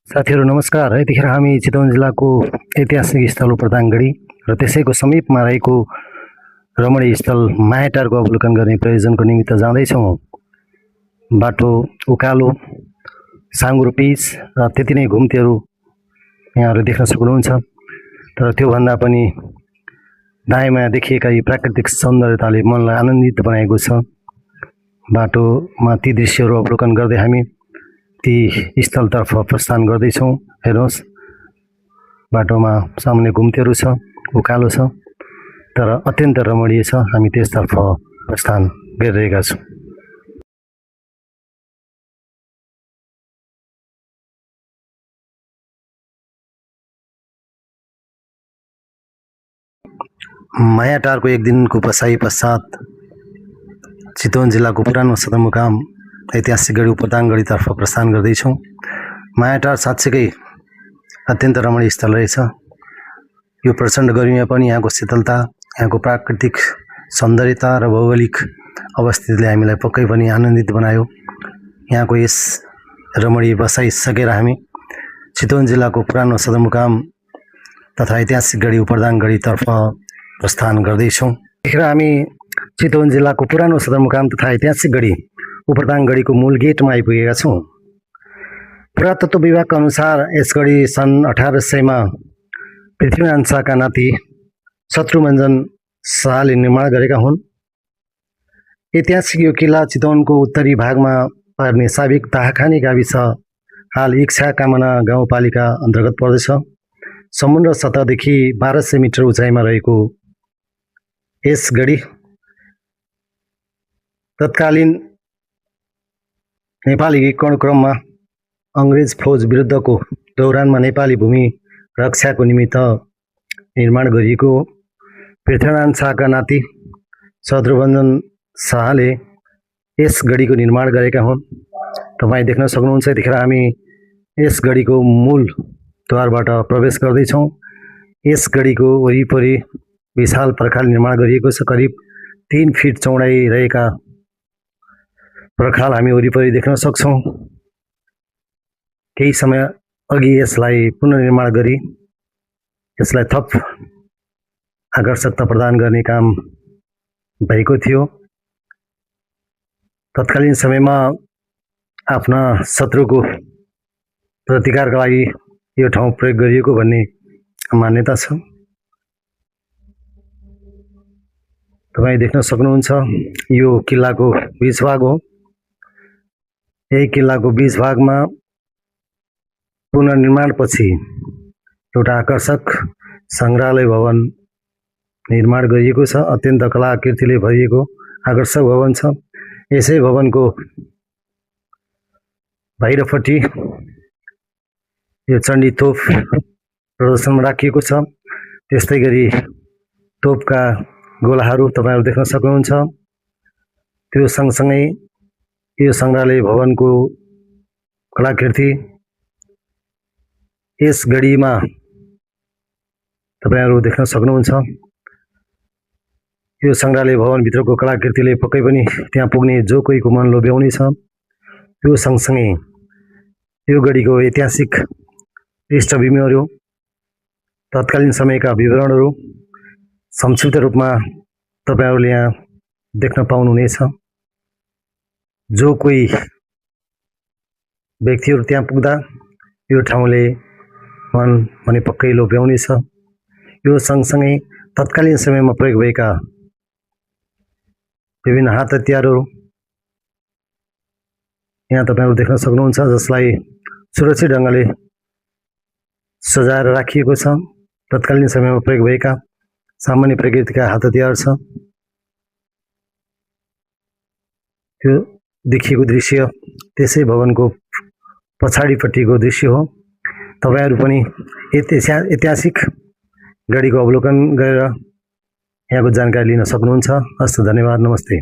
साथीहरू नमस्कार। यतिखेर हामी चितवन जिल्लाको ऐतिहासिक स्थल उपरदाङगढी र त्यसैको समीपमा रहेको रमणीय स्थल मायाटारको अवलोकन गर्ने प्रयोजनको निमित्त जाँदैछौँ। बाटो उकालो, साँगुरो पिच र त्यति नै घुम्तीहरू यहाँहरू देख्न सक्नुहुन्छ। तर त्योभन्दा पनि दायाँमा देखिएका यी प्राकृतिक सौन्दर्यताले मनलाई आनन्दित बनाएको छ। बाटोमा ती दृश्यहरू अवलोकन गर्दै हामी ती स्थलतर्फ प्रस्थान गर्दैछौँ। हेर्नुहोस्, बाटोमा सामान्य घुम्तीहरू छ, उकालो छ, तर अत्यन्त रमणीय छ। हामी त्यसतर्फ प्रस्थान गरिरहेका छौँ। मायाटारको एक दिनको बसाइ पश्चात चितवन जिल्लाको पुरानो सदरमुकाम ऐतिहासिक गढी उपरदाङगढीतर्फ प्रस्थान गर्दैछौँ। मायाटार साँच्चैकै अत्यन्त रमणीय स्थल रहेछ। यो प्रचण्ड गर्मीमा पनि यहाँको शीतलता, यहाँको प्राकृतिक सौन्दर्यता र भौगोलिक अवस्थितिले हामीलाई पक्कै पनि आनन्दित बनायो। यहाँको यस रमणीय बसाइसकेर हामी चितवन जिल्लाको पुरानो सदरमुकाम तथा ऐतिहासिक गढी उपरदाङगढीतर्फ प्रस्थान गर्दैछौँ। यतिखेर हामी चितवन जिल्लाको पुरानो सदरमुकाम तथा ऐतिहासिक गढी उपरदाङगढीको मूल गेटमा आइपुगेका छौँ। पुरातत्व विभागका अनुसार यस गढी सन् 1800मा पृथ्वीनारायण शाहका नाति शत्रुमञ्जन शाहले निर्माण गरेका हुन्। ऐतिहासिक यो किल्ला चितवनको उत्तरी भागमा पर्ने साबिक दाहाखानी गाविस हाल इच्छा कामना गाउँपालिका अन्तर्गत पर्दछ। समुद्र सतहदेखि 1200 मिटर उचाइमा रहेको यस गढी तत्कालीन नेपाली एकीकरण क्रममा अङ्ग्रेज फौज विरुद्धको दौरानमा नेपाली भूमि रक्षाको निमित्त निर्माण गरिएको हो। पृथ्वीनारायण शाहका नाति शत्रुमञ्जन शाहले यस गढीको निर्माण गरेका हुन्। तपाईँ देख्न सक्नुहुन्छ। यतिखेर हामी यस गढीको मूल द्वारबाट प्रवेश गर्दैछौँ। यस गढीको वरिपरि विशाल पर्खाल निर्माण गरिएको छ। करिब 3 फिट चौडाइ रहेका पर्खाल हामी वरिपरि देख्न सक्छौँ। केही समय अघि यसलाई पुनर्निर्माण गरी यसलाई थप आकर्षकता प्रदान गर्ने काम भएको थियो। तत्कालीन समयमा आफ्ना शत्रुको प्रतिकारका लागि यो ठाउँ प्रयोग गरिएको भन्ने मान्यता छ। तपाईँ देख्न सक्नुहुन्छ, यो किल्लाको बीच भाग हो। यही किल्लाको बीच भागमा पुनर्निर्माणपछि एउटा आकर्षक सङ्ग्रहालय भवन निर्माण गरिएको छ। अत्यन्त कलाकृतिले भरिएको आकर्षक भवन छ। यसै भवनको बाहिरपट्टि यो चण्डी तोप प्रदर्शनमा राखिएको छ। त्यस्तै गरी तोपका गोलाहरू तपाईँहरू देख्न सक्नुहुन्छ। त्यो सँगसँगै यो सङ्ग्रहालय भवनको कलाकृति यस गढीमा तपाईँहरू देख्न सक्नुहुन्छ। यो सङ्ग्रहालय भवनभित्रको कलाकृतिले पक्कै पनि त्यहाँ पुग्ने जो कोहीको मन लोभ्याउने छ। यो सँगसँगै यो गढीको ऐतिहासिक पृष्ठभूमिहरू, तत्कालीन समयका विवरणहरू संक्षिप्त रूपमा तपाईँहरूले यहाँ देख्न पाउनुहुनेछ। जो कोही व्यक्तिहरू त्यहाँ पुग्दा यो ठाउँले मन भने पक्कै लोभ्याउने छ। यो सँगसँगै तत्कालीन समयमा प्रयोग भएका विभिन्न हात हतियारहरू यहाँ तपाईँहरू देख्न सक्नुहुन्छ, जसलाई सुरक्षित ढङ्गले सजाएर राखिएको छ। तत्कालीन समयमा प्रयोग भएका सामान्य प्रकृतिका हात हतियार छ। त्यो देखिएको दृश्य त्यसै भवनको पछाडिपट्टिको दृश्य हो। तपाईँहरू पनि ऐतिहासिक गढीको अवलोकन गरेर यहाँको जानकारी लिन सक्नुहुन्छ। हस्, धन्यवाद, नमस्ते।